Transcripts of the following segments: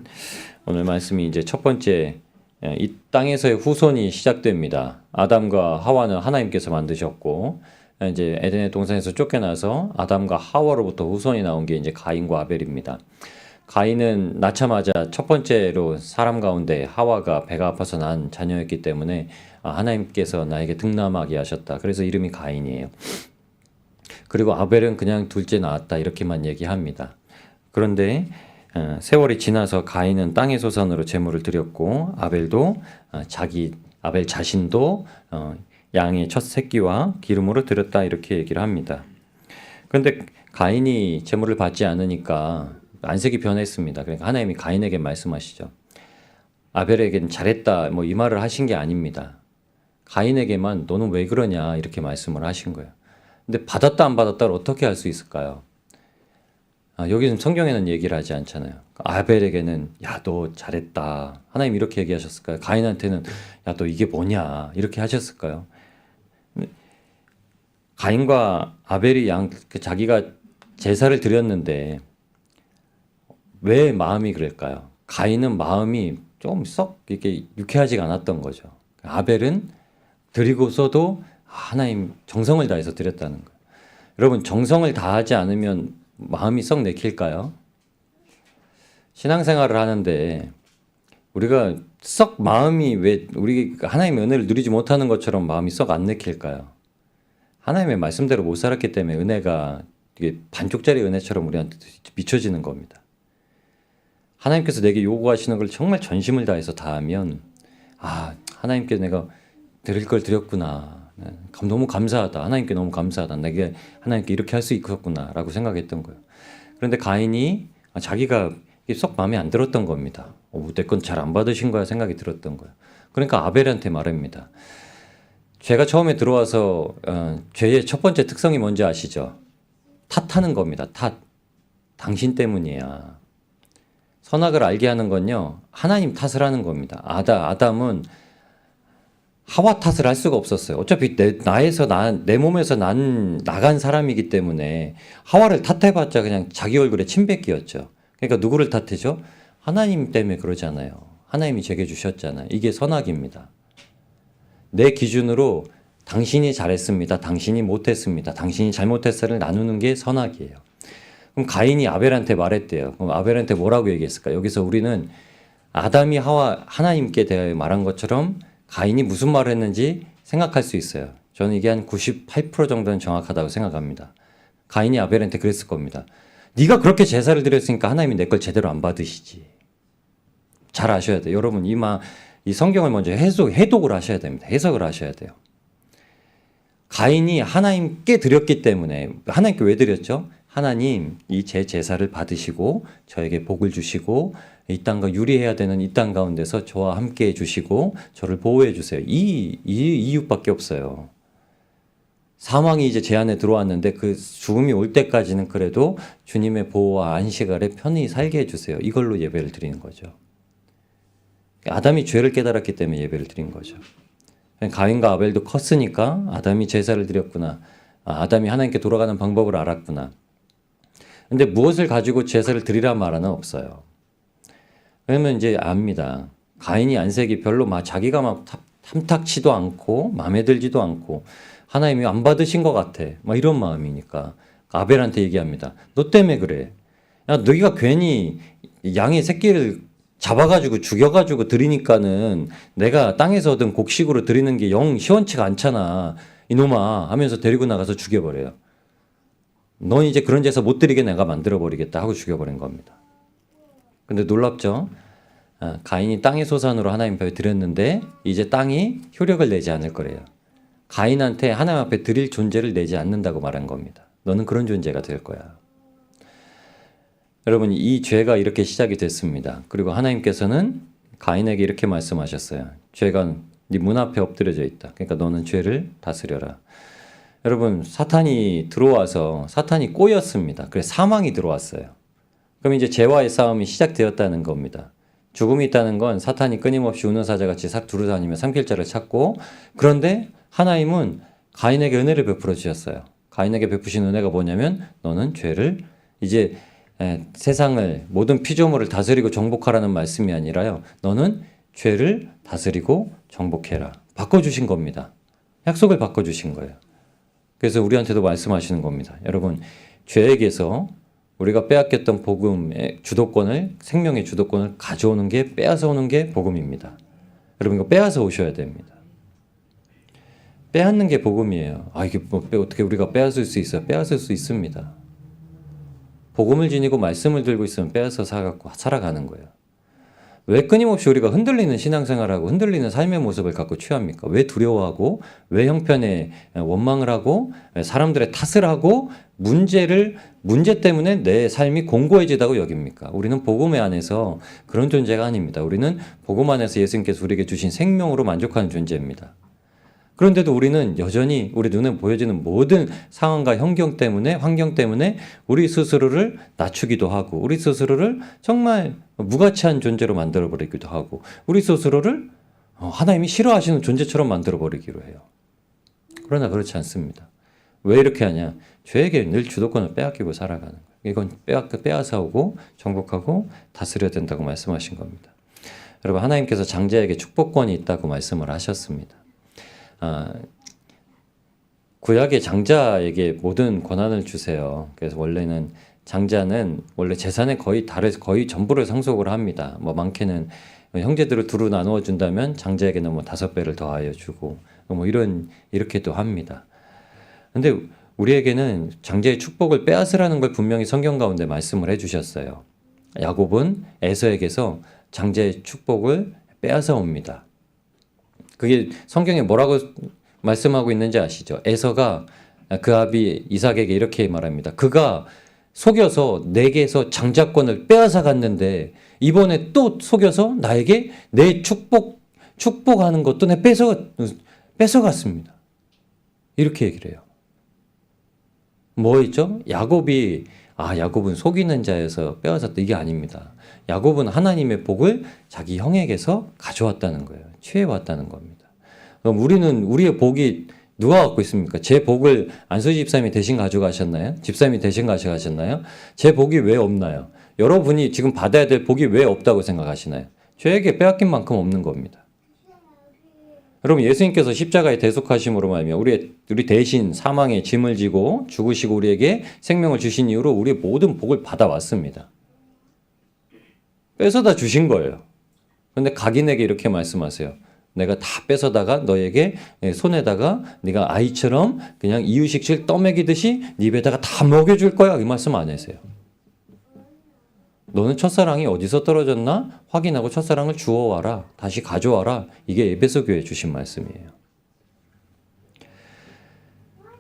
그러면 오늘 말씀이 이제 첫 번째, 이 땅에서의 후손이 시작됩니다. 아담과 하와는 하나님께서 만드셨고, 이제 에덴의 동산에서 쫓겨나서 아담과 하와로부터 후손이 나온 게 이제 가인과 아벨입니다. 가인은 낳자마자 첫 번째로 사람 가운데 하와가 배가 아파서 난 자녀였기 때문에 하나님께서 나에게 득남하게 하셨다. 그래서 이름이 가인이에요. 그리고 아벨은 그냥 둘째 낳았다 이렇게만 얘기합니다. 그런데 세월이 지나서 가인은 땅의 소산으로 제물을 드렸고 아벨도 아벨 자신도 양의 첫 새끼와 기름으로 드렸다 이렇게 얘기를 합니다. 그런데 가인이 제물을 받지 않으니까 안색이 변했습니다. 그러니까 하나님이 가인에게 말씀하시죠. 아벨에겐 잘했다 뭐 이 말을 하신 게 아닙니다. 가인에게만 너는 왜 그러냐 이렇게 말씀을 하신 거예요. 근데 받았다 안 받았다를 어떻게 할 수 있을까요? 여기는 성경에는 얘기를 하지 않잖아요. 아벨에게는 야, 너 잘했다. 하나님 이렇게 얘기하셨을까요? 가인한테는 야, 너 이게 뭐냐 이렇게 하셨을까요? 가인과 아벨이 자기가 제사를 드렸는데 왜 마음이 그럴까요? 가인은 마음이 좀 썩 이렇게 유쾌하지가 않았던 거죠. 아벨은 드리고서도 하나님 정성을 다해서 드렸다는 거예요. 여러분 정성을 다하지 않으면 마음이 썩 내킬까요? 신앙생활을 하는데 우리가 썩 마음이 왜 우리 하나님의 은혜를 누리지 못하는 것처럼 마음이 썩 안 내킬까요? 하나님의 말씀대로 못 살았기 때문에 은혜가 이게 반쪽짜리 은혜처럼 우리한테 비춰지는 겁니다. 하나님께서 내게 요구하시는 걸 정말 전심을 다해서 다하면 하나님께 내가 드릴 걸 드렸구나. 너무 감사하다. 하나님께 너무 감사하다. 내게 하나님께 이렇게 할 수 있었구나 라고 생각했던 거예요. 그런데 가인이 자기가 썩 마음에 안 들었던 겁니다. 내 건 잘 안 받으신 거야 생각이 들었던 거예요. 그러니까 아벨한테 말합니다. 죄가 처음에 들어와서 죄의 첫 번째 특성이 뭔지 아시죠? 탓하는 겁니다. 탓. 당신 때문이야. 선악을 알게 하는 건요. 하나님 탓을 하는 겁니다. 아담은 하와 탓을 할 수가 없었어요. 어차피 내 몸에서 나간 사람이기 때문에 하와를 탓해봤자 그냥 자기 얼굴에 침 뱉기였죠. 그러니까 누구를 탓해죠? 하나님 때문에 그러잖아요. 하나님이 제게 주셨잖아요. 이게 선악입니다. 내 기준으로 당신이 잘했습니다. 당신이 못했습니다. 당신이 잘못했어를 나누는 게 선악이에요. 그럼 가인이 아벨한테 말했대요. 그럼 아벨한테 뭐라고 얘기했을까? 여기서 우리는 아담이 하나님께 대하여 말한 것처럼 가인이 무슨 말을 했는지 생각할 수 있어요. 저는 이게 한 98% 정도는 정확하다고 생각합니다. 가인이 아벨한테 그랬을 겁니다. 네가 그렇게 제사를 드렸으니까 하나님이 내 걸 제대로 안 받으시지. 잘 아셔야 돼요. 여러분 이 성경을 먼저 해독을 하셔야 됩니다. 해석을 하셔야 돼요. 가인이 하나님께 드렸기 때문에 하나님께 왜 드렸죠? 하나님 이 제 제사를 받으시고 저에게 복을 주시고 이 땅과 유리해야 되는 이 땅 가운데서 저와 함께 해주시고 저를 보호해 주세요. 이 이유밖에 없어요. 사망이 이제 제 안에 들어왔는데 그 죽음이 올 때까지는 그래도 주님의 보호와 안식 아래 편히 살게 해주세요. 이걸로 예배를 드리는 거죠. 아담이 죄를 깨달았기 때문에 예배를 드린 거죠. 가인과 아벨도 컸으니까 아담이 제사를 드렸구나. 아담이 하나님께 돌아가는 방법을 알았구나. 근데 무엇을 가지고 제사를 드리라 말하는 없어요. 그러면 이제 압니다. 가인이 안색이 별로 자기가 막 탐탁치도 않고 마음에 들지도 않고 하나님이 안 받으신 것 같아. 이런 마음이니까 아벨한테 얘기합니다. 너 때문에 그래. 야, 너희가 괜히 양의 새끼를 잡아가지고 죽여가지고 드리니까는 내가 땅에서 얻은 곡식으로 드리는 게 영 시원치가 않잖아. 이놈아 하면서 데리고 나가서 죽여버려요. 넌 이제 그런 제사 못 드리게 내가 만들어버리겠다 하고 죽여버린 겁니다. 근데 놀랍죠? 가인이 땅의 소산으로 하나님 앞에 드렸는데 이제 땅이 효력을 내지 않을 거래요. 가인한테 하나님 앞에 드릴 존재를 내지 않는다고 말한 겁니다. 너는 그런 존재가 될 거야. 여러분 이 죄가 이렇게 시작이 됐습니다. 그리고 하나님께서는 가인에게 이렇게 말씀하셨어요. 죄가 네 문 앞에 엎드려져 있다. 그러니까 너는 죄를 다스려라. 여러분 사탄이 들어와서 사탄이 꼬였습니다. 그래서 사망이 들어왔어요. 그럼 이제 죄와의 싸움이 시작되었다는 겁니다. 죽음이 있다는 건 사탄이 끊임없이 우는 사자같이 싹 두루다니며 삼킬 자를 찾고 그런데 하나님은 가인에게 은혜를 베풀어 주셨어요. 가인에게 베푸신 은혜가 뭐냐면 너는 죄를 이제 세상을 모든 피조물을 다스리고 정복하라는 말씀이 아니라요. 너는 죄를 다스리고 정복해라. 바꿔주신 겁니다. 약속을 바꿔주신 거예요. 그래서 우리한테도 말씀하시는 겁니다. 여러분, 죄에게서 우리가 빼앗겼던 복음의 주도권을, 생명의 주도권을 가져오는 게, 빼앗아 오는 게 복음입니다. 여러분, 이거 빼앗아 오셔야 됩니다. 빼앗는 게 복음이에요. 이게 뭐 어떻게 우리가 빼앗을 수 있어요? 빼앗을 수 있습니다. 복음을 지니고 말씀을 들고 있으면 빼앗아 살아가는 거예요. 왜 끊임없이 우리가 흔들리는 신앙생활하고 흔들리는 삶의 모습을 갖고 취합니까? 왜 두려워하고, 왜 형편에 원망을 하고, 왜 사람들의 탓을 하고, 문제 때문에 내 삶이 공고해지다고 여깁니까? 우리는 복음 안에서 그런 존재가 아닙니다. 우리는 복음 안에서 예수님께서 우리에게 주신 생명으로 만족하는 존재입니다. 그런데도 우리는 여전히 우리 눈에 보여지는 모든 상황과 환경 때문에 우리 스스로를 낮추기도 하고, 우리 스스로를 정말 무가치한 존재로 만들어버리기도 하고, 우리 스스로를 하나님이 싫어하시는 존재처럼 만들어버리기로 해요. 그러나 그렇지 않습니다. 왜 이렇게 하냐? 죄에게 늘 주도권을 빼앗기고 살아가는 거예요. 이건 빼앗아 오고 정복하고 다스려야 된다고 말씀하신 겁니다. 여러분, 하나님께서 장자에게 축복권이 있다고 말씀을 하셨습니다. 구약의 장자에게 모든 권한을 주세요. 그래서 원래는 장자는 원래 재산의 거의 전부를 상속을 합니다. 뭐 많게는 형제들을 두루 나누어 준다면 장자에게는 뭐 5배를 더하여 주고 뭐 이렇게도 합니다. 근데 우리에게는 장자의 축복을 빼앗으라는 걸 분명히 성경 가운데 말씀을 해주셨어요. 야곱은 에서에게서 장자의 축복을 빼앗아 옵니다. 그게 성경에 뭐라고 말씀하고 있는지 아시죠? 에서가 그 아비 이삭에게 이렇게 말합니다. 그가 속여서 내게서 장자권을 빼앗아 갔는데 이번에 또 속여서 나에게 내 축복하는 것도 내 뺏어갔습니다. 이렇게 얘기를 해요. 뭐 있죠? 야곱은 속이는 자에서 빼앗았다. 이게 아닙니다. 야곱은 하나님의 복을 자기 형에게서 가져왔다는 거예요. 취해왔다는 겁니다. 그럼 우리의 복이 누가 갖고 있습니까? 제 복을 안수 집사님이 대신 가져가셨나요? 집사님이 대신 가져가셨나요? 제 복이 왜 없나요? 여러분이 지금 받아야 될 복이 왜 없다고 생각하시나요? 죄에게 빼앗긴 만큼 없는 겁니다. 여러분, 예수님께서 십자가에 대속하심으로 말미암아 우리 대신 사망의 짐을 지고 죽으시고 우리에게 생명을 주신 이후로 우리의 모든 복을 받아왔습니다. 뺏어다 주신 거예요. 그런데 각인에게 이렇게 말씀하세요. 내가 다 뺏어다가 너에게 손에다가 네가 아이처럼 그냥 이유식실 떠먹이듯이 네 입에다가 다 먹여줄 거야. 이 말씀 안 하세요. 너는 첫사랑이 어디서 떨어졌나 확인하고 첫사랑을 주워와라. 다시 가져와라. 이게 에베소 교회에 주신 말씀이에요.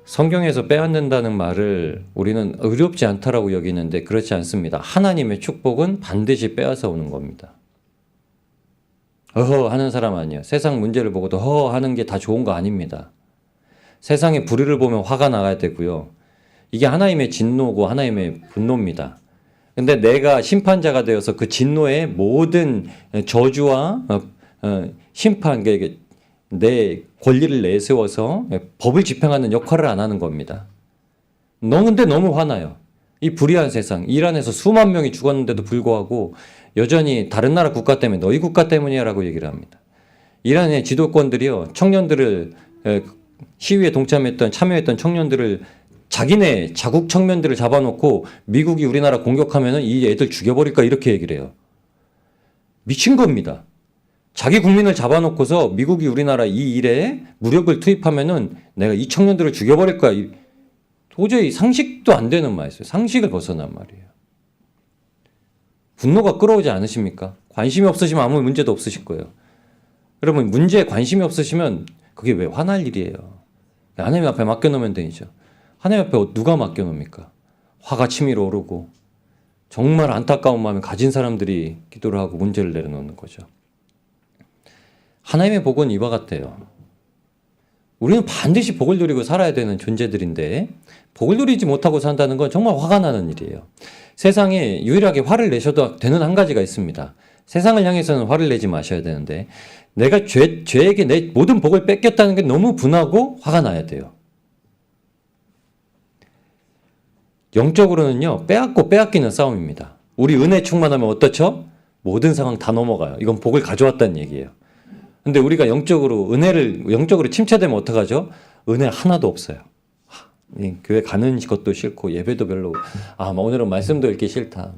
성경에서 빼앗는다는 말을 우리는 의롭지 않다라고 여기는데 그렇지 않습니다. 하나님의 축복은 반드시 빼앗아 오는 겁니다. 어허 하는 사람 아니에요. 세상 문제를 보고도 허허 하는 게 다 좋은 거 아닙니다. 세상의 불의를 보면 화가 나야 되고요. 이게 하나님의 진노고 하나님의 분노입니다. 근데 내가 심판자가 되어서 그 진노의 모든 저주와 심판, 내 권리를 내세워서 법을 집행하는 역할을 안 하는 겁니다. 근데 너무 화나요. 이 불의한 세상, 이란에서 수만 명이 죽었는데도 불구하고 여전히 다른 나라 국가 때문에 너희 국가 때문이야 라고 얘기를 합니다. 이란의 지도권들이요, 청년들을 시위에 참여했던 청년들을 자기네 자국 청년들을 잡아놓고 미국이 우리나라 공격하면은 이 애들 죽여버릴까 이렇게 얘기를 해요. 미친 겁니다. 자기 국민을 잡아놓고서 미국이 우리나라 이 일에 무력을 투입하면은 내가 이 청년들을 죽여버릴 거야. 도저히 상식도 안 되는 말이었어요. 상식을 벗어난 말이에요. 분노가 끌어오지 않으십니까? 관심이 없으시면 아무 문제도 없으실 거예요. 여러분, 문제에 관심이 없으시면 그게 왜 화날 일이에요. 하나님 앞에 맡겨놓으면 되죠. 하나님 앞에 누가 맡겨놓습니까? 화가 치밀어 오르고 정말 안타까운 마음을 가진 사람들이 기도를 하고 문제를 내려놓는 거죠. 하나님의 복은 이와 같아요. 우리는 반드시 복을 누리고 살아야 되는 존재들인데 복을 누리지 못하고 산다는 건 정말 화가 나는 일이에요. 세상에 유일하게 화를 내셔도 되는 한 가지가 있습니다. 세상을 향해서는 화를 내지 마셔야 되는데 내가 죄에게 내 모든 복을 뺏겼다는 게 너무 분하고 화가 나야 돼요. 영적으로는요, 빼앗고 빼앗기는 싸움입니다. 우리 은혜 충만하면 어떻죠? 모든 상황 다 넘어가요. 이건 복을 가져왔다는 얘기예요. 근데 우리가 영적으로 침체되면 어떡하죠? 은혜 하나도 없어요. 교회 가는 것도 싫고, 예배도 별로, 오늘은 말씀도 읽기 싫다.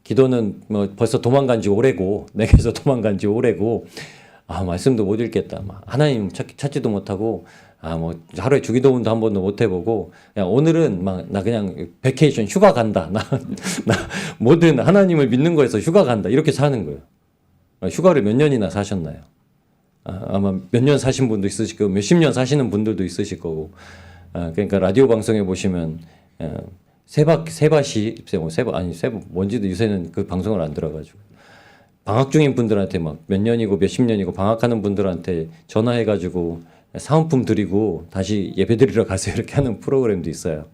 기도는 벌써 도망간 지 오래고, 내게서 도망간 지 오래고, 말씀도 못 읽겠다. 하나님 찾지도 못하고, 하루에 주기도문도 한 번도 못 해보고, 그냥 오늘은 나 그냥 베케이션 휴가 간다. 나 뭐든 하나님을 믿는 거에서 휴가 간다. 이렇게 사는 거예요. 휴가를 몇 년이나 사셨나요? 아마 몇 년 사신 분도 있으실 거고, 몇십 년 사시는 분들도 있으실 거고, 그러니까 라디오 방송에 보시면, 뭔지도 요새는 그 방송을 안 들어가지고. 방학 중인 분들한테 몇 년이고 몇십 년이고 방학하는 분들한테 전화해가지고 사은품 드리고 다시 예배 드리러 가세요. 이렇게 하는 프로그램도 있어요.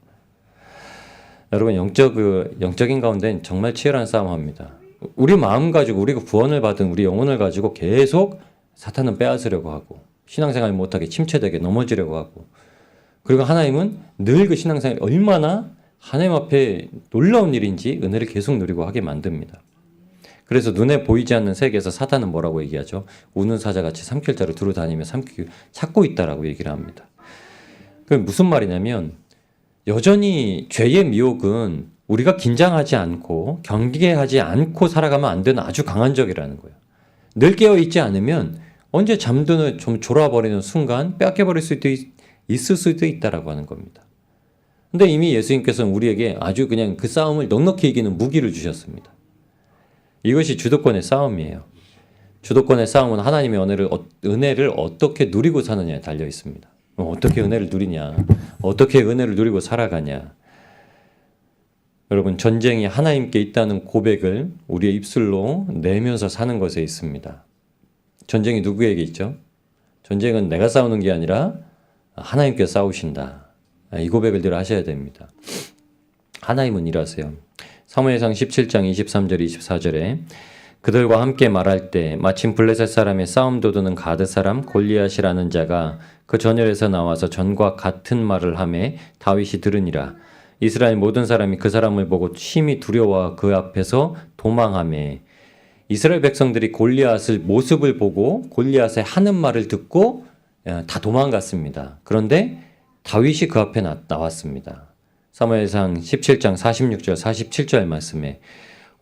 여러분, 영적인 가운데는 정말 치열한 싸움합니다. 우리 마음 가지고, 우리가 구원을 받은 우리 영혼을 가지고 계속 사탄은 빼앗으려고 하고, 신앙생활 못하게 침체되게 넘어지려고 하고, 그리고 하나님은 늘 그 신앙생활이 얼마나 하나님 앞에 놀라운 일인지 은혜를 계속 누리고 하게 만듭니다. 그래서 눈에 보이지 않는 세계에서 사탄은 뭐라고 얘기하죠? 우는 사자같이 삼킬 자를 두루 다니며 찾고 있다라고 얘기를 합니다. 그게 무슨 말이냐면, 여전히 죄의 미혹은 우리가 긴장하지 않고 경계하지 않고 살아가면 안 되는 아주 강한 적이라는 거예요. 늘 깨어있지 않으면 언제 잠드는 좀 졸아버리는 순간 빼앗겨버릴 수도 있을 수도 있다라고 하는 겁니다. 근데 이미 예수님께서는 우리에게 아주 그냥 그 싸움을 넉넉히 이기는 무기를 주셨습니다. 이것이 주도권의 싸움이에요. 주도권의 싸움은 하나님의 은혜를 어떻게 누리고 사느냐에 달려 있습니다. 어떻게 은혜를 누리냐, 어떻게 은혜를 누리고 살아가냐. 여러분, 전쟁이 하나님께 있다는 고백을 우리의 입술로 내면서 사는 것에 있습니다. 전쟁이 누구에게 있죠? 전쟁은 내가 싸우는 게 아니라 하나님께서 싸우신다. 이 고백을 늘 하셔야 됩니다. 하나님은 일하세요. 사무엘상 17장 23절 24절에 그들과 함께 말할 때 마침 블레셋 사람의 싸움 도두는 가드 사람 골리앗이라는 자가 그 전열에서 나와서 전과 같은 말을 하매 다윗이 들으니라. 이스라엘 모든 사람이 그 사람을 보고 심히 두려워 그 앞에서 도망하매, 이스라엘 백성들이 골리앗의 모습을 보고 골리앗의 하는 말을 듣고 다 도망갔습니다. 그런데 다윗이 그 앞에 나왔습니다. 사무엘상 17장 46절 47절 말씀에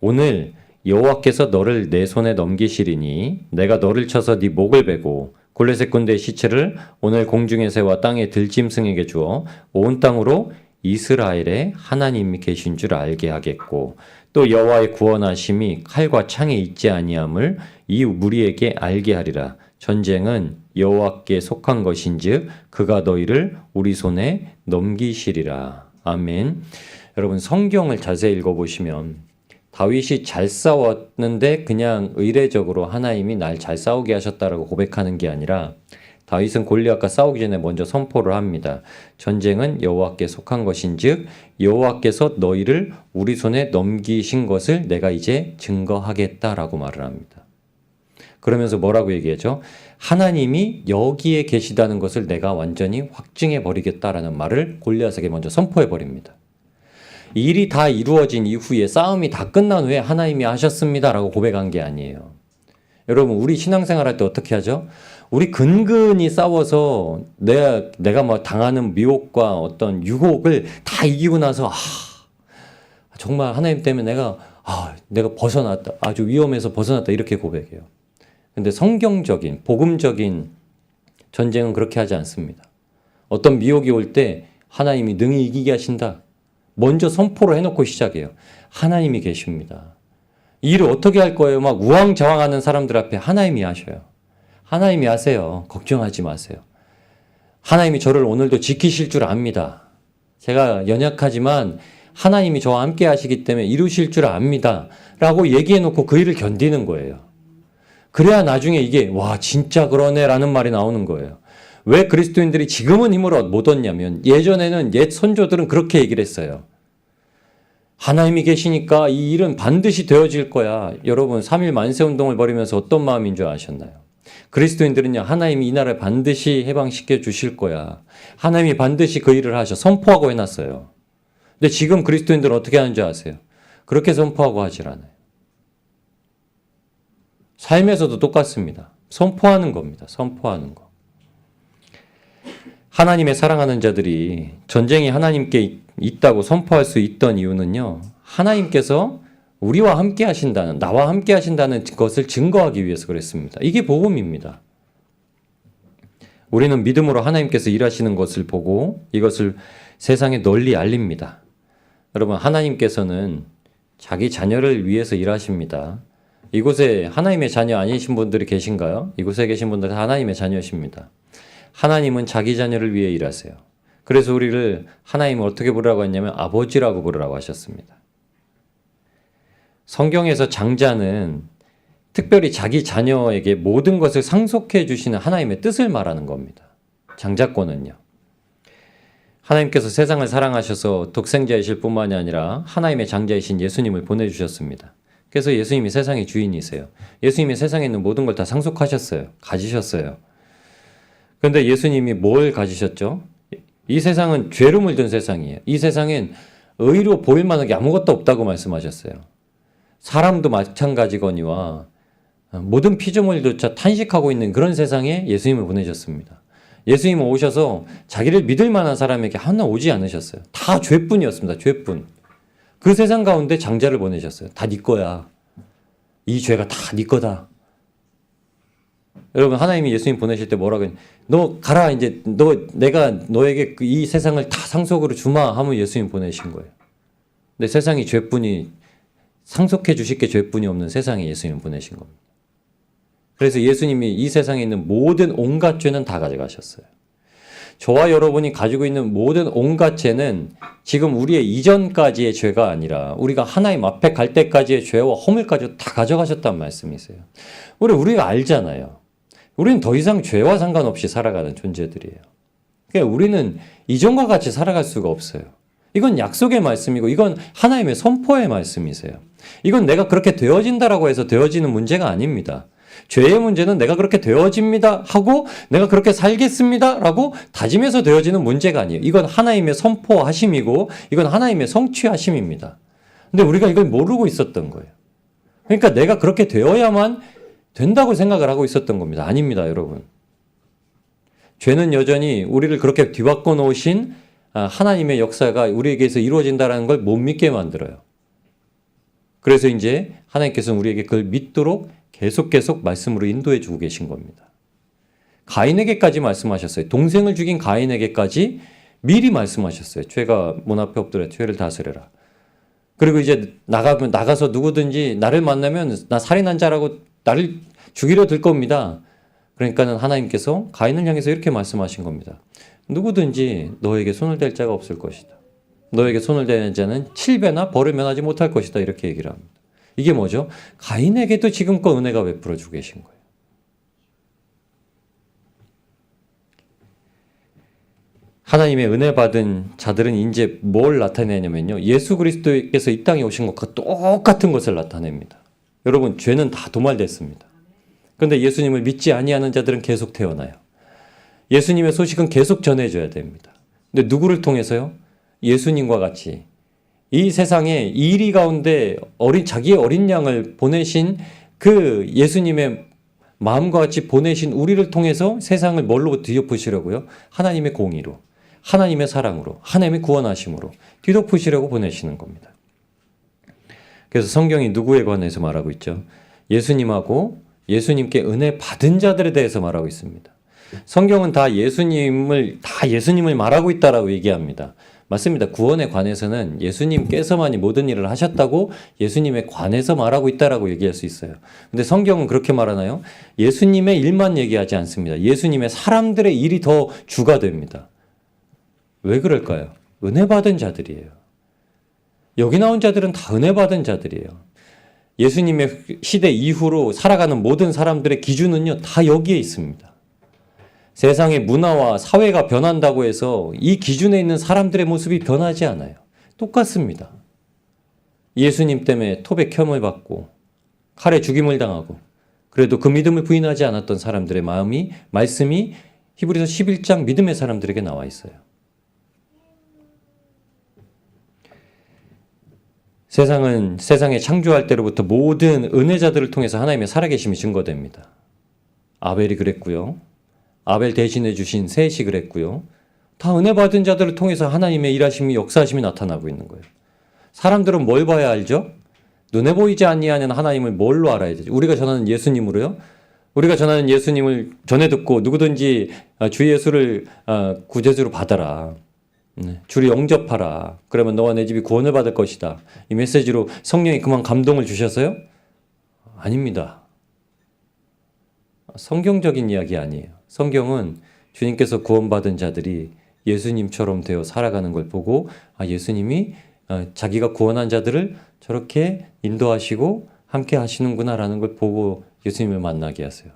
오늘 여호와께서 너를 내 손에 넘기시리니 내가 너를 쳐서 네 목을 베고 골레셋 군대의 시체를 오늘 공중에 새와 땅의 들짐승에게 주어 온 땅으로 이스라엘의 하나님이 계신 줄 알게 하겠고 또 여호와의 구원하심이 칼과 창에 있지 아니함을 이 무리에게 알게 하리라. 전쟁은 여호와께 속한 것인즉 그가 너희를 우리 손에 넘기시리라. 아멘. 여러분, 성경을 자세히 읽어보시면 다윗이 잘 싸웠는데 그냥 의례적으로 하나님이 날 잘 싸우게 하셨다라고 고백하는 게 아니라 다윗은 골리앗과 싸우기 전에 먼저 선포를 합니다. 전쟁은 여호와께 속한 것인즉 여호와께서 너희를 우리 손에 넘기신 것을 내가 이제 증거하겠다라고 말을 합니다. 그러면서 뭐라고 얘기하죠? 하나님이 여기에 계시다는 것을 내가 완전히 확증해 버리겠다라는 말을 골리앗에게 먼저 선포해 버립니다. 일이 다 이루어진 이후에 싸움이 다 끝난 후에 하나님이 하셨습니다라고 고백한 게 아니에요. 여러분, 우리 신앙생활 할 때 어떻게 하죠? 우리 근근히 싸워서 내가 뭐 당하는 미혹과 어떤 유혹을 다 이기고 나서 정말 하나님 때문에 내가 벗어났다. 아주 위험해서 벗어났다. 이렇게 고백해요. 근데 성경적인 복음적인 전쟁은 그렇게 하지 않습니다. 어떤 미혹이 올 때 하나님이 능히 이기게 하신다. 먼저 선포를 해놓고 시작해요. 하나님이 계십니다. 이 일을 어떻게 할 거예요? 막 우왕좌왕하는 사람들 앞에 하나님이 하셔요. 하나님이 하세요. 걱정하지 마세요. 하나님이 저를 오늘도 지키실 줄 압니다. 제가 연약하지만 하나님이 저와 함께 하시기 때문에 이루실 줄 압니다. 라고 얘기해놓고 그 일을 견디는 거예요. 그래야 나중에 이게 진짜 그러네 라는 말이 나오는 거예요. 왜 그리스도인들이 지금은 힘을 못 얻냐면 예전에는 옛 선조들은 그렇게 얘기를 했어요. 하나님이 계시니까 이 일은 반드시 되어질 거야. 여러분, 3.1 만세운동을 벌이면서 어떤 마음인 줄 아셨나요? 그리스도인들은요, 하나님이 이 나라를 반드시 해방시켜 주실 거야. 하나님이 반드시 그 일을 하셔. 선포하고 해놨어요. 근데 지금 그리스도인들은 어떻게 하는 줄 아세요? 그렇게 선포하고 하질 않아요. 삶에서도 똑같습니다. 선포하는 겁니다. 선포하는 거. 하나님의 사랑하는 자들이 전쟁이 하나님께 있다고 선포할 수 있던 이유는요. 하나님께서 우리와 함께 하신다는, 나와 함께 하신다는 것을 증거하기 위해서 그랬습니다. 이게 복음입니다. 우리는 믿음으로 하나님께서 일하시는 것을 보고 이것을 세상에 널리 알립니다. 여러분, 하나님께서는 자기 자녀를 위해서 일하십니다. 이곳에 하나님의 자녀 아니신 분들이 계신가요? 이곳에 계신 분들은 하나님의 자녀십니다. 하나님은 자기 자녀를 위해 일하세요. 그래서 우리를 하나님을 어떻게 부르라고 했냐면 아버지라고 부르라고 하셨습니다. 성경에서 장자는 특별히 자기 자녀에게 모든 것을 상속해 주시는 하나님의 뜻을 말하는 겁니다. 장자권은요. 하나님께서 세상을 사랑하셔서 독생자이실 뿐만이 아니라 하나님의 장자이신 예수님을 보내주셨습니다. 그래서 예수님이 세상의 주인이세요. 예수님이 세상에 있는 모든 걸 다 상속하셨어요. 가지셨어요. 그런데 예수님이 뭘 가지셨죠? 이 세상은 죄로 물든 세상이에요. 이 세상엔 의로 보일 만한 게 아무것도 없다고 말씀하셨어요. 사람도 마찬가지거니와 모든 피조물조차 탄식하고 있는 그런 세상에 예수님을 보내셨습니다. 예수님은 오셔서 자기를 믿을 만한 사람에게 하나 오지 않으셨어요. 다 죄뿐이었습니다. 죄뿐. 그 세상 가운데 장자를 보내셨어요. 다 네 거야. 이 죄가 다 네 거다. 여러분, 하나님이 예수님 보내실 때 뭐라고 했냐? 너 가라, 이제 내가 너에게 이 세상을 다 상속으로 주마 하면 예수님 보내신 거예요. 근데 세상이 죄뿐이 상속해 주실 게 죄뿐이 없는 세상에 예수님 보내신 겁니다. 그래서 예수님이 이 세상에 있는 모든 온갖 죄는 다 가져가셨어요. 저와 여러분이 가지고 있는 모든 온갖 죄는 지금 우리의 이전까지의 죄가 아니라 우리가 하나님 앞에 갈 때까지의 죄와 허물까지 다 가져가셨다는 말씀이세요. 우리가 알잖아요. 우리는 더 이상 죄와 상관없이 살아가는 존재들이에요. 그러니까 우리는 이전과 같이 살아갈 수가 없어요. 이건 약속의 말씀이고 이건 하나님의 선포의 말씀이세요. 이건 내가 그렇게 되어진다라고 해서 되어지는 문제가 아닙니다. 죄의 문제는 내가 그렇게 되어집니다 하고 내가 그렇게 살겠습니다 라고 다짐해서 되어지는 문제가 아니에요. 이건 하나님의 선포하심이고 이건 하나님의 성취하심입니다. 근데 우리가 이걸 모르고 있었던 거예요. 그러니까 내가 그렇게 되어야만 된다고 생각을 하고 있었던 겁니다. 아닙니다, 여러분. 죄는 여전히 우리를 그렇게 뒤바꿔 놓으신 하나님의 역사가 우리에게서 이루어진다는 걸 못 믿게 만들어요. 그래서 이제 하나님께서는 우리에게 그걸 믿도록 계속 말씀으로 인도해 주고 계신 겁니다. 가인에게까지 말씀하셨어요. 동생을 죽인 가인에게까지 미리 말씀하셨어요. 죄가 문 앞에 엎드려 죄를 다스려라. 그리고 이제 나가서 누구든지 나를 만나면 나 살인한 자라고 나를 죽이려 들 겁니다. 그러니까는 하나님께서 가인을 향해서 이렇게 말씀하신 겁니다. 누구든지 너에게 손을 댈 자가 없을 것이다. 너에게 손을 대는 자는 7배나 벌을 면하지 못할 것이다. 이렇게 얘기를 합니다. 이게 뭐죠? 가인에게도 지금껏 은혜가 베풀어 주고 계신 거예요. 하나님의 은혜 받은 자들은 이제 뭘 나타내냐면요. 예수 그리스도께서 이 땅에 오신 것과 똑같은 것을 나타냅니다. 여러분, 죄는 다 도말됐습니다. 그런데 예수님을 믿지 아니하는 자들은 계속 태어나요. 예수님의 소식은 계속 전해져야 됩니다. 근데 누구를 통해서요? 예수님과 같이 이 세상에 이리 가운데 자기의 어린 양을 보내신 그 예수님의 마음과 같이 보내신 우리를 통해서 세상을 뭘로 뒤덮으시려고요? 하나님의 공의로, 하나님의 사랑으로, 하나님의 구원하심으로 뒤덮으시려고 보내시는 겁니다. 그래서 성경이 누구에 관해서 말하고 있죠? 예수님하고 예수님께 은혜 받은 자들에 대해서 말하고 있습니다. 성경은 다 예수님을 말하고 있다라고 얘기합니다. 맞습니다. 구원에 관해서는 예수님께서만이 모든 일을 하셨다고 예수님에 관해서 말하고 있다라고 얘기할 수 있어요. 근데 성경은 그렇게 말하나요? 예수님의 일만 얘기하지 않습니다. 예수님의 사람들의 일이 더 주가 됩니다. 왜 그럴까요? 은혜 받은 자들이에요. 여기 나온 자들은 다 은혜 받은 자들이에요. 예수님의 시대 이후로 살아가는 모든 사람들의 기준은요, 다 여기에 있습니다. 세상의 문화와 사회가 변한다고 해서 이 기준에 있는 사람들의 모습이 변하지 않아요. 똑같습니다. 예수님 때문에 톱에 켬을 받고 칼에 죽임을 당하고 그래도 그 믿음을 부인하지 않았던 사람들의 말씀이 히브리서 11장 믿음의 사람들에게 나와 있어요. 세상은 세상에 창조할 때로부터 모든 은혜자들을 통해서 하나님의 살아계심이 증거됩니다. 아벨이 그랬고요. 아벨 대신해 주신 셋이 그랬고요. 다 은혜 받은 자들을 통해서 하나님의 일하심이 역사하심이 나타나고 있는 거예요. 사람들은 뭘 봐야 알죠? 눈에 보이지 아니하는 하나님을 뭘로 알아야 되죠? 우리가 전하는 예수님으로요? 우리가 전하는 예수님을 전해 듣고 누구든지 주 예수를 구제주로 받아라. 주를 영접하라. 그러면 너와 내 집이 구원을 받을 것이다. 이 메시지로 성령이 그만 감동을 주셔서요? 아닙니다. 성경적인 이야기 아니에요. 성경은 주님께서 구원받은 자들이 예수님처럼 되어 살아가는 걸 보고 예수님이 자기가 구원한 자들을 저렇게 인도하시고 함께 하시는구나라는 걸 보고 예수님을 만나게 하세요.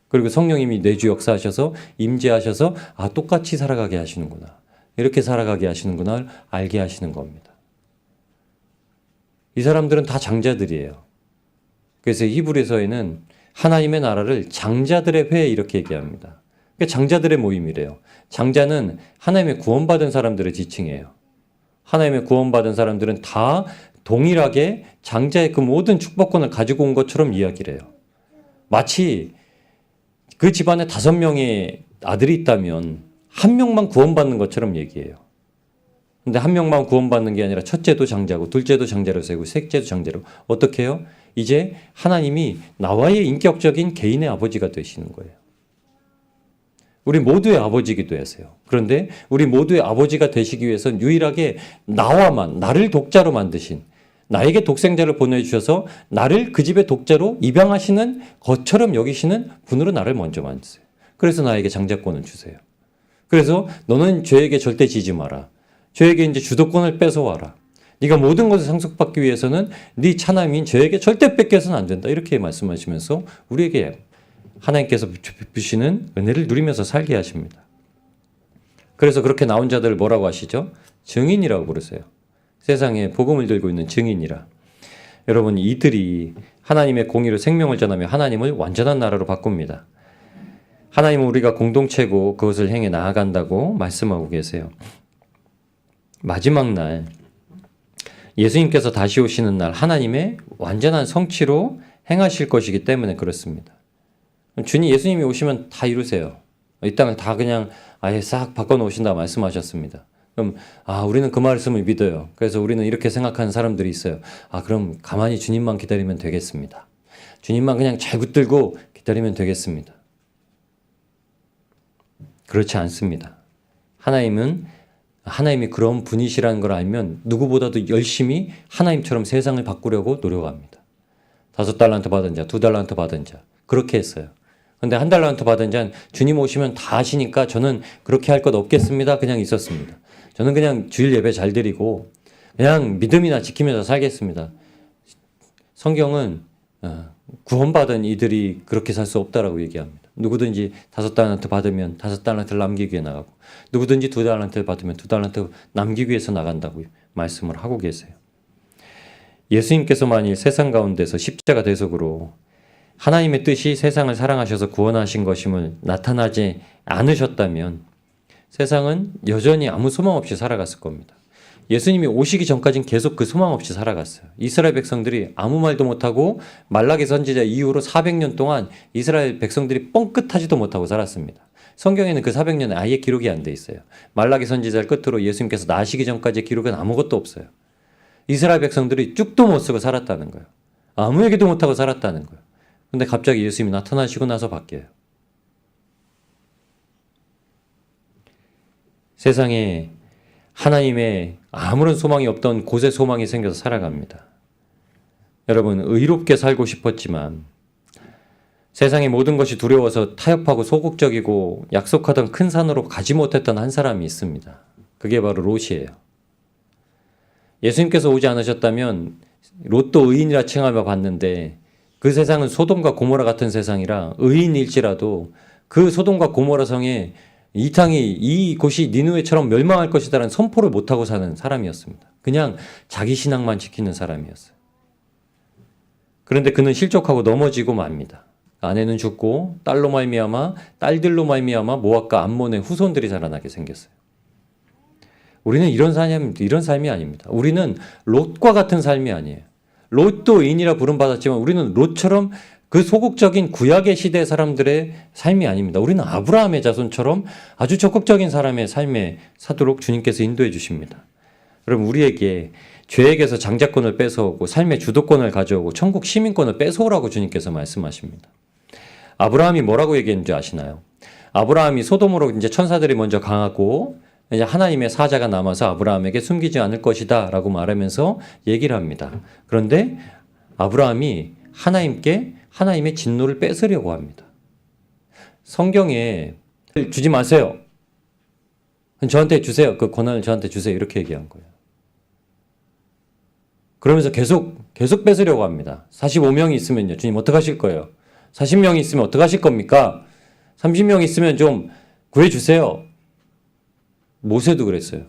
그리고 성령님이 내주 역사하셔서 임재하셔서 똑같이 살아가게 하시는구나. 이렇게 살아가게 하시는구나 알게 하시는 겁니다. 이 사람들은 다 장자들이에요. 그래서 히브리서에는 하나님의 나라를 장자들의 회 이렇게 얘기합니다. 그러니까 장자들의 모임이래요. 장자는 하나님의 구원받은 사람들의 지칭이에요. 하나님의 구원받은 사람들은 다 동일하게 장자의 그 모든 축복권을 가지고 온 것처럼 이야기를 해요. 마치 그 집안에 5명의 아들이 있다면 한 명만 구원받는 것처럼 얘기해요. 근데 한 명만 구원받는 게 아니라 첫째도 장자고 둘째도 장자로 세고 셋째도 장자로 어떻게 해요? 이제 하나님이 나와의 인격적인 개인의 아버지가 되시는 거예요. 우리 모두의 아버지이기도 하세요. 그런데 우리 모두의 아버지가 되시기 위해서는 유일하게 나를 독자로 만드신 나에게 독생자를 보내주셔서 나를 그 집의 독자로 입양하시는 것처럼 여기시는 분으로 나를 먼저 만드세요. 그래서 나에게 장자권을 주세요. 그래서 너는 죄에게 절대 지지 마라. 죄에게 이제 주도권을 뺏어와라. 네가 모든 것을 상속받기 위해서는 네 차남인 죄에게 절대 뺏겨서는 안 된다. 이렇게 말씀하시면서 우리에게 하나님께서 주시는 은혜를 누리면서 살게 하십니다. 그래서 그렇게 나온 자들을 뭐라고 하시죠? 증인이라고 부르세요. 세상에 복음을 들고 있는 증인이라. 여러분 이들이 하나님의 공의로 생명을 전하며 하나님을 완전한 나라로 바꿉니다. 하나님은 우리가 공동체고 그것을 행해 나아간다고 말씀하고 계세요. 마지막 날 예수님께서 다시 오시는 날 하나님의 완전한 성취로 행하실 것이기 때문에 그렇습니다. 예수님이 오시면 다 이루세요. 이 땅을 다 그냥 아예 싹 바꿔놓으신다 말씀하셨습니다. 그럼 우리는 그 말씀을 믿어요. 그래서 우리는 이렇게 생각하는 사람들이 있어요. 그럼 가만히 주님만 기다리면 되겠습니다. 주님만 그냥 잘 붙들고 기다리면 되겠습니다. 그렇지 않습니다. 하나님이 그런 분이시라는 걸 알면 누구보다도 열심히 하나님처럼 세상을 바꾸려고 노력합니다. 5달란트 받은 자, 2달란트 받은 자 그렇게 했어요. 근데 1달란트 받은 자는 주님 오시면 다 하시니까 저는 그렇게 할 것 없겠습니다. 그냥 있었습니다. 저는 그냥 주일 예배 잘 드리고 그냥 믿음이나 지키면서 살겠습니다. 성경은 구원받은 이들이 그렇게 살 수 없다라고 얘기합니다. 누구든지 5달란트 받으면 5달란트를 남기기 위해 나가고 누구든지 2달란트를 받으면 2달란트 남기기 위해서 나간다고 말씀을 하고 계세요. 예수님께서 만일 세상 가운데서 십자가 대속으로 하나님의 뜻이 세상을 사랑하셔서 구원하신 것임을 나타나지 않으셨다면 세상은 여전히 아무 소망 없이 살아갔을 겁니다. 예수님이 오시기 전까지는 계속 그 소망 없이 살아갔어요. 이스라엘 백성들이 아무 말도 못하고 말라기 선지자 이후로 400년 동안 이스라엘 백성들이 뻥끗하지도 못하고 살았습니다. 성경에는 그 400년에 아예 기록이 안 돼 있어요. 말라기 선지자를 끝으로 예수님께서 나시기 전까지의 기록은 아무것도 없어요. 이스라엘 백성들이 쭉도 못 쓰고 살았다는 거예요. 아무 얘기도 못하고 살았다는 거예요. 근데 갑자기 예수님이 나타나시고 나서 바뀌어요. 세상에 하나님의 아무런 소망이 없던 곳에 소망이 생겨서 살아갑니다. 여러분 의롭게 살고 싶었지만 세상의 모든 것이 두려워서 타협하고 소극적이고 약속하던 큰 산으로 가지 못했던 한 사람이 있습니다. 그게 바로 롯이에요. 예수님께서 오지 않으셨다면 롯도 의인이라 칭하며 봤는데 그 세상은 소돔과 고모라 같은 세상이라 의인일지라도 그 소돔과 고모라 성에 이곳이 니느웨처럼 멸망할 것이다라는 선포를 못하고 사는 사람이었습니다. 그냥 자기 신앙만 지키는 사람이었어요. 그런데 그는 실족하고 넘어지고 맙니다. 아내는 죽고 딸들로 말미암아 모압과 암몬의 후손들이 자라나게 생겼어요. 우리는 이런 삶이 아닙니다. 우리는 롯과 같은 삶이 아니에요. 롯도 의인이라 부름받았지만 우리는 롯처럼 그 소극적인 구약의 시대 사람들의 삶이 아닙니다. 우리는 아브라함의 자손처럼 아주 적극적인 사람의 삶에 사도록 주님께서 인도해 주십니다. 여러분, 우리에게 죄에게서 장자권을 뺏어오고 삶의 주도권을 가져오고 천국 시민권을 뺏어오라고 주님께서 말씀하십니다. 아브라함이 뭐라고 얘기했는지 아시나요? 아브라함이 소돔으로 이제 천사들이 먼저 강하고 이제 하나님의 사자가 남아서 아브라함에게 숨기지 않을 것이다 라고 말하면서 얘기를 합니다. 그런데 아브라함이 하나님께 하나님의 진노를 뺏으려고 합니다. 성경에 주지 마세요. 저한테 주세요. 그 권한을 저한테 주세요. 이렇게 얘기한 거예요. 그러면서 계속 뺏으려고 합니다. 45명이 있으면요. 주님 어떡하실 거예요? 40명이 있으면 어떡하실 겁니까? 30명이 있으면 좀 구해주세요. 모세도 그랬어요.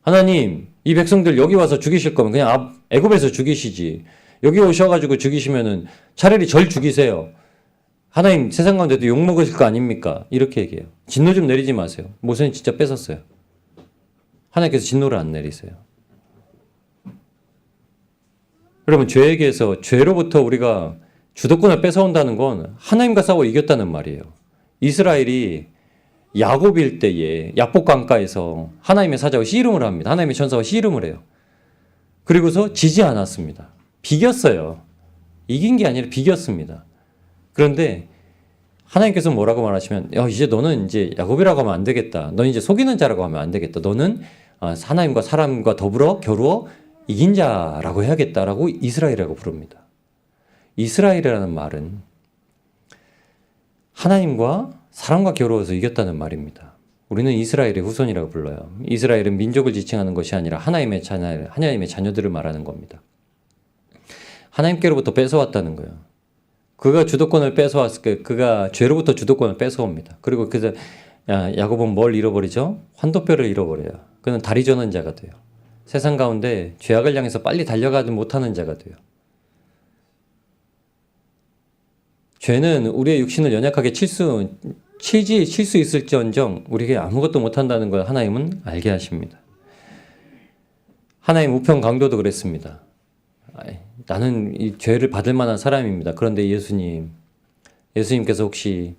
하나님, 이 백성들 여기 와서 죽이실 거면 그냥 애굽에서 죽이시지. 여기 오셔가지고 죽이시면은 차라리 절 죽이세요. 하나님 세상 가운데도 욕먹으실 거 아닙니까? 이렇게 얘기해요. 진노 좀 내리지 마세요. 모세는 진짜 뺏었어요. 하나님께서 진노를 안 내리세요. 여러분, 죄에게서 죄로부터 우리가 주도권을 뺏어온다는 건 하나님과 싸워 이겼다는 말이에요. 이스라엘이 야곱일 때에 야복 강가에서 하나님의 사자와 씨름을 합니다. 하나님의 천사와 씨름을 해요. 그리고서 지지 않았습니다. 비겼어요. 이긴 게 아니라 비겼습니다. 그런데 하나님께서 뭐라고 말하시면 이제 너는 이제 야곱이라고 하면 안 되겠다. 너는 이제 속이는 자라고 하면 안 되겠다. 너는 하나님과 사람과 더불어 겨루어 이긴 자라고 해야겠다라고 이스라엘이라고 부릅니다. 이스라엘이라는 말은 하나님과 사람과 겨루어서 이겼다는 말입니다. 우리는 이스라엘의 후손이라고 불러요. 이스라엘은 민족을 지칭하는 것이 아니라 하나님의 자녀들을 말하는 겁니다. 하나님께로부터 뺏어왔다는 거예요. 그가 주도권을 뺏어왔을 때 그가 죄로부터 주도권을 뺏어옵니다. 그리고 그래서 야곱은 뭘 잃어버리죠? 환도뼈를 잃어버려요. 그는 다리 저는 자가 돼요. 세상 가운데 죄악을 향해서 빨리 달려가지 못하는 자가 돼요. 죄는 우리의 육신을 연약하게 칠 수 있을지언정 우리에게 아무것도 못한다는 걸 하나님은 알게 하십니다. 하나님 우편 강도도 그랬습니다. 나는 이 죄를 받을 만한 사람입니다. 그런데 예수님께서 혹시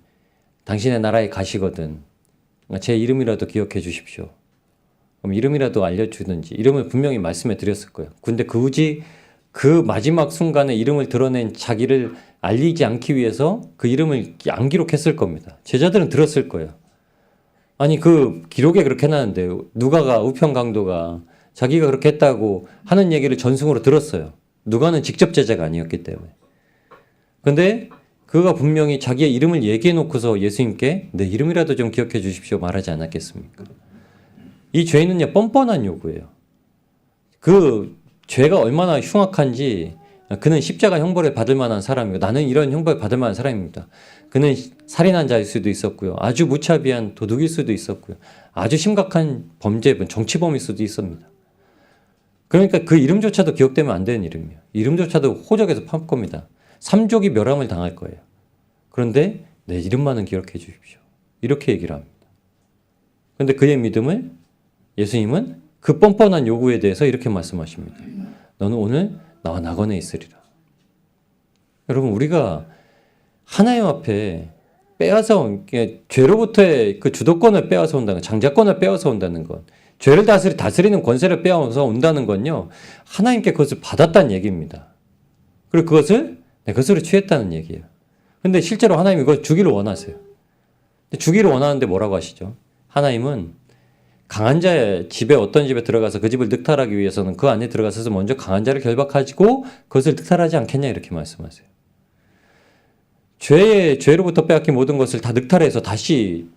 당신의 나라에 가시거든 제 이름이라도 기억해 주십시오. 그럼 이름이라도 알려주든지 이름을 분명히 말씀해 드렸을 거예요. 근데 굳이 그 마지막 순간에 이름을 드러낸 자기를 알리지 않기 위해서 그 이름을 안 기록했을 겁니다. 제자들은 들었을 거예요. 아니 그 기록에 그렇게 해놨는데 누가가 우편 강도가 자기가 그렇게 했다고 하는 얘기를 전승으로 들었어요. 누가는 직접 제자가 아니었기 때문에. 근데 그가 분명히 자기의 이름을 얘기해 놓고서 예수님께 내 이름이라도 좀 기억해 주십시오 말하지 않았겠습니까? 이 죄는요 뻔뻔한 요구예요. 그 죄가 얼마나 흉악한지 그는 십자가 형벌을 받을 만한 사람이고 나는 이런 형벌을 받을 만한 사람입니다. 그는 살인한 자일 수도 있었고요. 아주 무차비한 도둑일 수도 있었고요. 아주 심각한 범죄, 정치범일 수도 있습니다. 그러니까 그 이름조차도 기억되면 안 되는 이름이에요. 이름조차도 호적에서 팔 겁니다. 삼족이 멸함을 당할 거예요. 그런데 내 이름만은 기억해 주십시오. 이렇게 얘기를 합니다. 그런데 그의 믿음을 예수님은 그 뻔뻔한 요구에 대해서 이렇게 말씀하십니다. 너는 오늘 나와 낙원에 있으리라. 여러분 우리가 하나님 앞에 빼앗아 죄로부터의 그 주도권을 빼앗아 온다는 것, 장자권을 빼앗아 온다는 것, 죄를 다스리는 권세를 빼앗아 온다는 건요 하나님께 그것을 받았다는 얘기입니다. 그리고 그것을 내 것으로 취했다는 얘기예요. 근데 실제로 하나님이 그걸 주기를 원하세요. 주기를 원하는데 뭐라고 하시죠? 하나님은 강한 자의 집에 어떤 집에 들어가서 그 집을 늑탈하기 위해서는 그 안에 들어가서 먼저 강한 자를 결박하시고 그것을 늑탈하지 않겠냐 이렇게 말씀하세요. 죄로부터 빼앗긴 모든 것을 다 늑탈해서 다시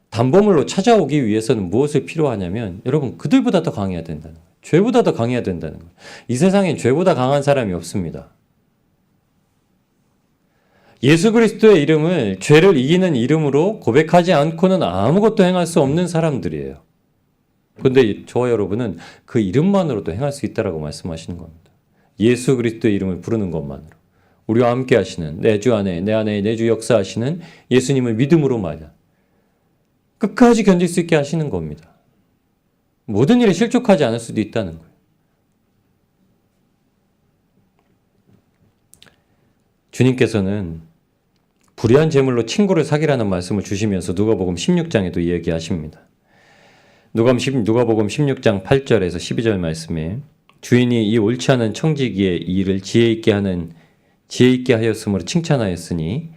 담보물로 찾아오기 위해서는 무엇을 필요하냐면 여러분 그들보다 더 강해야 된다는 거예요. 죄보다 더 강해야 된다는 거예요. 이 세상엔 죄보다 강한 사람이 없습니다. 예수 그리스도의 이름을 죄를 이기는 이름으로 고백하지 않고는 아무것도 행할 수 없는 사람들이에요. 그런데 저와 여러분은 그 이름만으로도 행할 수 있다라고 말씀하시는 겁니다. 예수 그리스도의 이름을 부르는 것만으로 우리와 함께 하시는 내 주 안에 내 주 역사하시는 예수님을 믿음으로 말이야 끝까지 견딜 수 있게 하시는 겁니다. 모든 일에 실족하지 않을 수도 있다는 거예요. 주님께서는 불의한 재물로 친구를 사귀라는 말씀을 주시면서 누가복음 16장에도 이야기하십니다. 누가복음 16장 8절에서 12절 말씀에 주인이 이 옳지 않은 청지기의 일을 지혜 있게 하였으므로 칭찬하였으니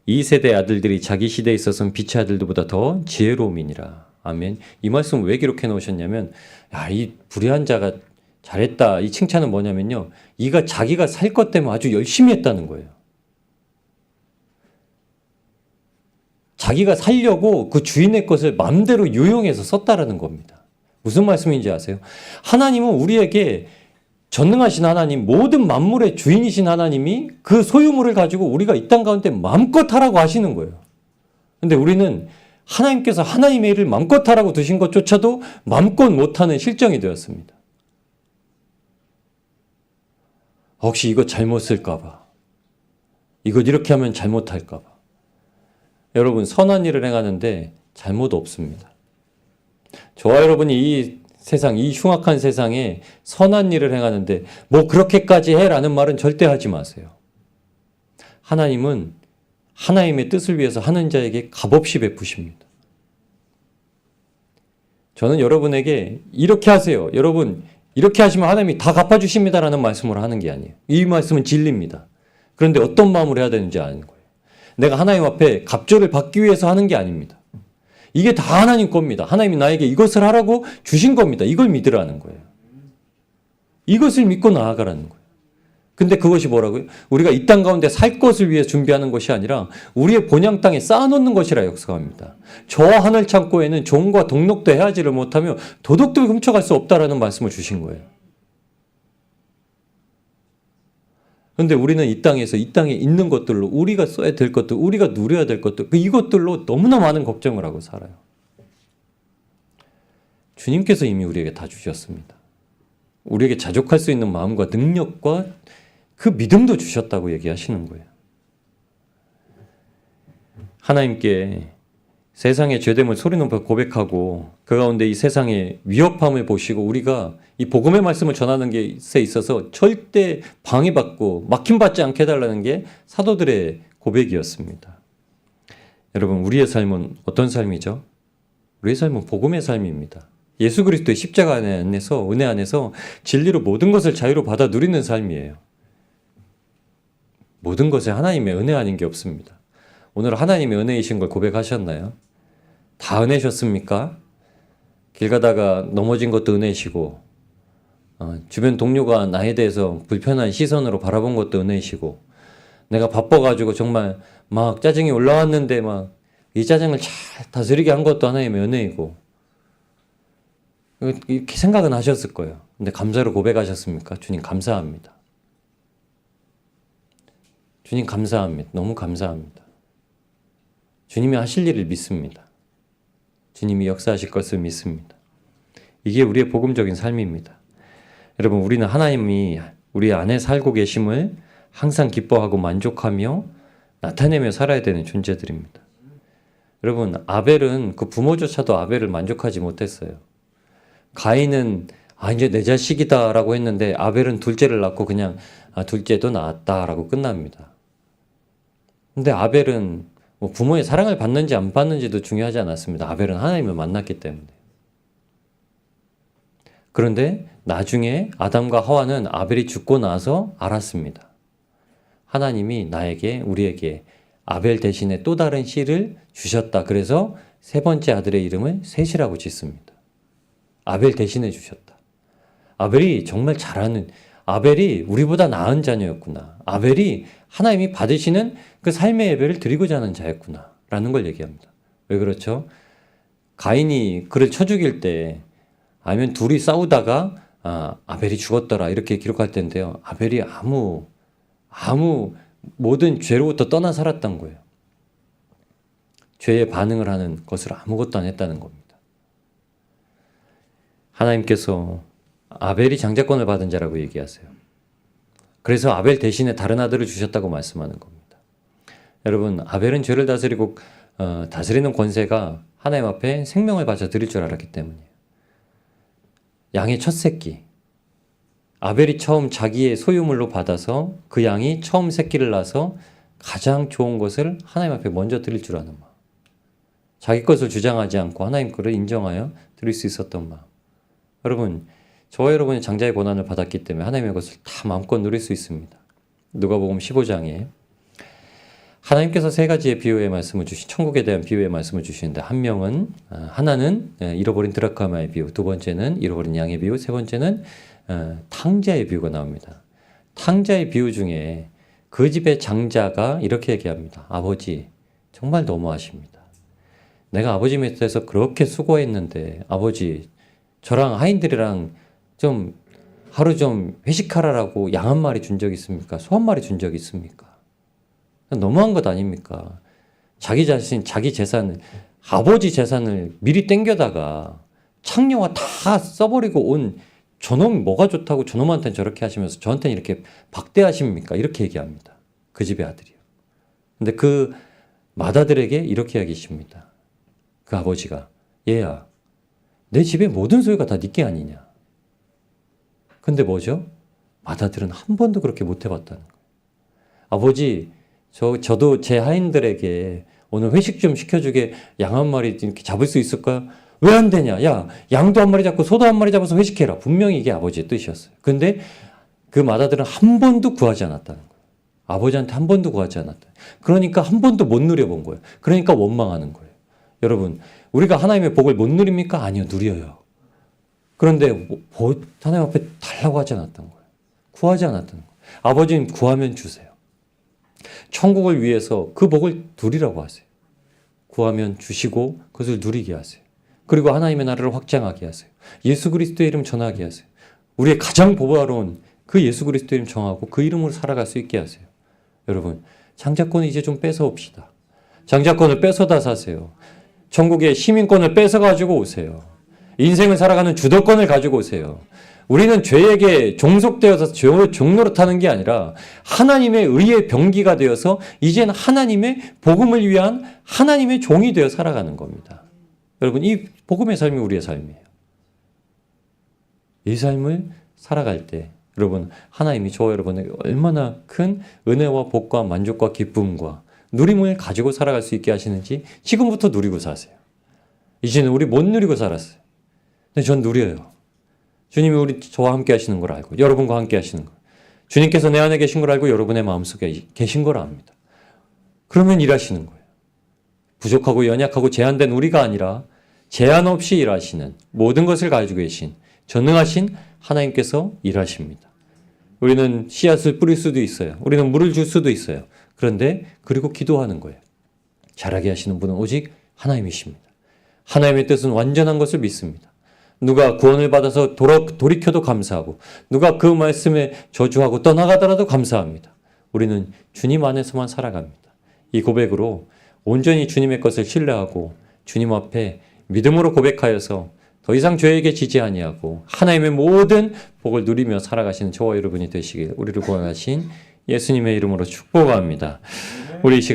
이 세대 아들들이 자기 시대에 있어서는 빛의 아들들보다 더 지혜로움이니라. 아멘. 이 말씀 왜 기록해 놓으셨냐면, 이 불의한 자가 잘했다. 이 칭찬은 뭐냐면요, 이가 자기가 살 것 때문에 아주 열심히 했다는 거예요. 자기가 살려고 그 주인의 것을 마음대로 유용해서 썼다라는 겁니다. 무슨 말씀인지 아세요? 하나님은 우리에게 전능하신 하나님, 모든 만물의 주인이신 하나님이 그 소유물을 가지고 우리가 이 땅 가운데 마음껏 하라고 하시는 거예요. 근데 우리는 하나님께서 하나님의 일을 마음껏 하라고 두신 것조차도 마음껏 못하는 실정이 되었습니다. 혹시 이거 잘못 쓸까봐, 이거 이렇게 하면 잘못할까봐. 여러분, 선한 일을 행하는데 잘못 없습니다. 저와 여러분이 이 세상, 이 흉악한 세상에 선한 일을 행하는데 뭐 그렇게까지 해라는 말은 절대 하지 마세요. 하나님은 하나님의 뜻을 위해서 하는 자에게 값없이 베푸십니다. 저는 여러분에게 이렇게 하세요, 여러분 이렇게 하시면 하나님이 다 갚아주십니다라는 말씀을 하는 게 아니에요. 이 말씀은 진리입니다. 그런데 어떤 마음으로 해야 되는지 아는 거예요. 내가 하나님 앞에 갑절을 받기 위해서 하는 게 아닙니다. 이게 다 하나님 겁니다. 하나님이 나에게 이것을 하라고 주신 겁니다. 이걸 믿으라는 거예요. 이것을 믿고 나아가라는 거예요. 근데 그것이 뭐라고요? 우리가 이 땅 가운데 살 것을 위해 준비하는 것이 아니라 우리의 본향 땅에 쌓아놓는 것이라 역사합니다. 저 하늘 창고에는 종과 동록도 해하지를 못하며 도둑도 훔쳐갈 수 없다라는 말씀을 주신 거예요. 그런데 우리는 이 땅에서 이 땅에 있는 것들로 우리가 써야 될 것들, 우리가 누려야 될 것들, 이것들로 너무나 많은 걱정을 하고 살아요. 주님께서 이미 우리에게 다 주셨습니다. 우리에게 자족할 수 있는 마음과 능력과 그 믿음도 주셨다고 얘기하시는 거예요. 하나님께 세상의 죄됨을 소리 높여 고백하고 그 가운데 이 세상의 위협함을 보시고 우리가 이 복음의 말씀을 전하는 것에 있어서 절대 방해받고 막힘받지 않게 해달라는 게 사도들의 고백이었습니다. 여러분, 우리의 삶은 어떤 삶이죠? 우리의 삶은 복음의 삶입니다. 예수 그리스도의 십자가 안에서, 은혜 안에서 진리로 모든 것을 자유로 받아 누리는 삶이에요. 모든 것에 하나님의 은혜 아닌 게 없습니다. 오늘 하나님의 은혜이신 걸 고백하셨나요? 다 은혜셨습니까? 길 가다가 넘어진 것도 은혜시고, 주변 동료가 나에 대해서 불편한 시선으로 바라본 것도 은혜시고, 내가 바빠가지고 정말 막 짜증이 올라왔는데 막 이 짜증을 잘 다스리게 한 것도 하나님의 은혜이고, 이렇게 생각은 하셨을 거예요. 근데 감사로 고백하셨습니까? 주님 감사합니다. 주님 감사합니다. 너무 감사합니다. 주님이 하실 일을 믿습니다. 주님이 역사하실 것을 믿습니다. 이게 우리의 복음적인 삶입니다. 여러분, 우리는 하나님이 우리 안에 살고 계심을 항상 기뻐하고 만족하며 나타내며 살아야 되는 존재들입니다. 여러분, 아벨은 그 부모조차도 아벨을 만족하지 못했어요. 가인은 이제 내 자식이다 라고 했는데 아벨은 둘째를 낳고 그냥 둘째도 낳았다 라고 끝납니다. 근데 아벨은 뭐 부모의 사랑을 받는지 안 받는지도 중요하지 않았습니다. 아벨은 하나님을 만났기 때문에. 그런데 나중에 아담과 하와는 아벨이 죽고 나서 알았습니다. 하나님이 나에게, 우리에게 아벨 대신에 또 다른 씨를 주셨다. 그래서 세 번째 아들의 이름을 셋이라고 짓습니다. 아벨 대신해 주셨다. 아벨이 정말 잘하는, 아벨이 우리보다 나은 자녀였구나. 아벨이 하나님이 받으시는 그 삶의 예배를 드리고자 하는 자였구나 라는 걸 얘기합니다. 왜 그렇죠? 가인이 그를 쳐 죽일 때, 아니면 둘이 싸우다가 아벨이 죽었더라 이렇게 기록할 텐데요, 아벨이 아무 모든 죄로부터 떠나 살았던 거예요. 죄에 반응을 하는 것을 아무것도 안 했다는 겁니다. 하나님께서 아벨이 장자권을 받은 자라고 얘기하세요. 그래서 아벨 대신에 다른 아들을 주셨다고 말씀하는 겁니다. 여러분, 아벨은 죄를 다스리고 다스리는 권세가 하나님 앞에 생명을 바쳐 드릴 줄 알았기 때문이에요. 양의 첫 새끼. 아벨이 처음 자기의 소유물로 받아서 그 양이 처음 새끼를 낳아서 가장 좋은 것을 하나님 앞에 먼저 드릴 줄 아는 마음. 자기 것을 주장하지 않고 하나님 것을 인정하여 드릴 수 있었던 마음. 여러분, 저와 여러분이 장자의 고난을 받았기 때문에 하나님의 것을 다 마음껏 누릴 수 있습니다. 누가복음 15장에 하나님께서 세 가지의 비유의 말씀을 천국에 대한 비유의 말씀을 주시는데 하나는 잃어버린 드라크마의 비유, 두 번째는 잃어버린 양의 비유, 세 번째는 탕자의 비유가 나옵니다. 탕자의 비유 중에 그 집의 장자가 이렇게 얘기합니다. 아버지, 정말 너무하십니다. 내가 아버지 밑에서 그렇게 수고했는데 아버지, 저랑 하인들이랑 좀 하루 좀 회식하라라고 양 한 마리 준 적 있습니까? 소 한 마리 준 적 있습니까? 너무한 것 아닙니까? 자기 재산을, 아버지 재산을 미리 땡겨다가 창녀와 다 써버리고 온 저놈 뭐가 좋다고 저놈한테는 저렇게 하시면서 저한테는 이렇게 박대하십니까? 이렇게 얘기합니다. 그 집의 아들이요. 근데 그 맏아들에게 이렇게 이야기하십니다. 그 아버지가, 얘야, 내 집의 모든 소유가 다 네게 아니냐? 근데 뭐죠? 맏아들은 한 번도 그렇게 못 해봤다는 거예요. 아버지, 저도 제 하인들에게 오늘 회식 좀 시켜주게 양 한 마리 이렇게 잡을 수 있을까요? 왜 안 되냐? 야, 양도 한 마리 잡고 소도 한 마리 잡아서 회식해라. 분명히 이게 아버지의 뜻이었어요. 근데 그 맏아들은 한 번도 구하지 않았다는 거예요. 아버지한테 한 번도 구하지 않았다. 그러니까 한 번도 못 누려본 거예요. 그러니까 원망하는 거예요. 여러분, 우리가 하나님의 복을 못 누립니까? 아니요, 누려요. 그런데 하나님 앞에 달라고 하지 않았던 거예요. 구하지 않았던 거예요. 아버지는 구하면 주세요. 천국을 위해서 그 복을 누리라고 하세요. 구하면 주시고 그것을 누리게 하세요. 그리고 하나님의 나라를 확장하게 하세요. 예수 그리스도의 이름 전하게 하세요. 우리의 가장 보배로운 그 예수 그리스도의 이름 정하고 그 이름으로 살아갈 수 있게 하세요. 여러분, 장자권을 이제 좀 뺏어옵시다. 장자권을 뺏어다 사세요. 천국의 시민권을 뺏어가지고 오세요. 인생을 살아가는 주도권을 가지고 오세요. 우리는 죄에게 종속되어서 종로로 타는 게 아니라 하나님의 의의 병기가 되어서 이젠 하나님의 복음을 위한 하나님의 종이 되어 살아가는 겁니다. 여러분, 이 복음의 삶이 우리의 삶이에요. 이 삶을 살아갈 때 여러분, 하나님이 저와 여러분에게 얼마나 큰 은혜와 복과 만족과 기쁨과 누림을 가지고 살아갈 수 있게 하시는지 지금부터 누리고 사세요. 이제는 우리 못 누리고 살았어요. 근데 전 누려요. 주님이 저와 함께 하시는 걸 알고 여러분과 함께 하시는 걸, 주님께서 내 안에 계신 걸 알고 여러분의 마음속에 계신 걸 압니다. 그러면 일하시는 거예요. 부족하고 연약하고 제한된 우리가 아니라 제한 없이 일하시는, 모든 것을 가지고 계신 전능하신 하나님께서 일하십니다. 우리는 씨앗을 뿌릴 수도 있어요. 우리는 물을 줄 수도 있어요. 그런데 그리고 기도하는 거예요. 잘하게 하시는 분은 오직 하나님이십니다. 하나님의 뜻은 완전한 것을 믿습니다. 누가 구원을 받아서 돌이켜도 감사하고 누가 그 말씀에 저주하고 떠나가더라도 감사합니다. 우리는 주님 안에서만 살아갑니다. 이 고백으로 온전히 주님의 것을 신뢰하고 주님 앞에 믿음으로 고백하여서 더 이상 죄에게 지지 아니하고 하나님의 모든 복을 누리며 살아가시는 저와 여러분이 되시길 우리를 구원하신 예수님의 이름으로 축복합니다. 우리 이 시간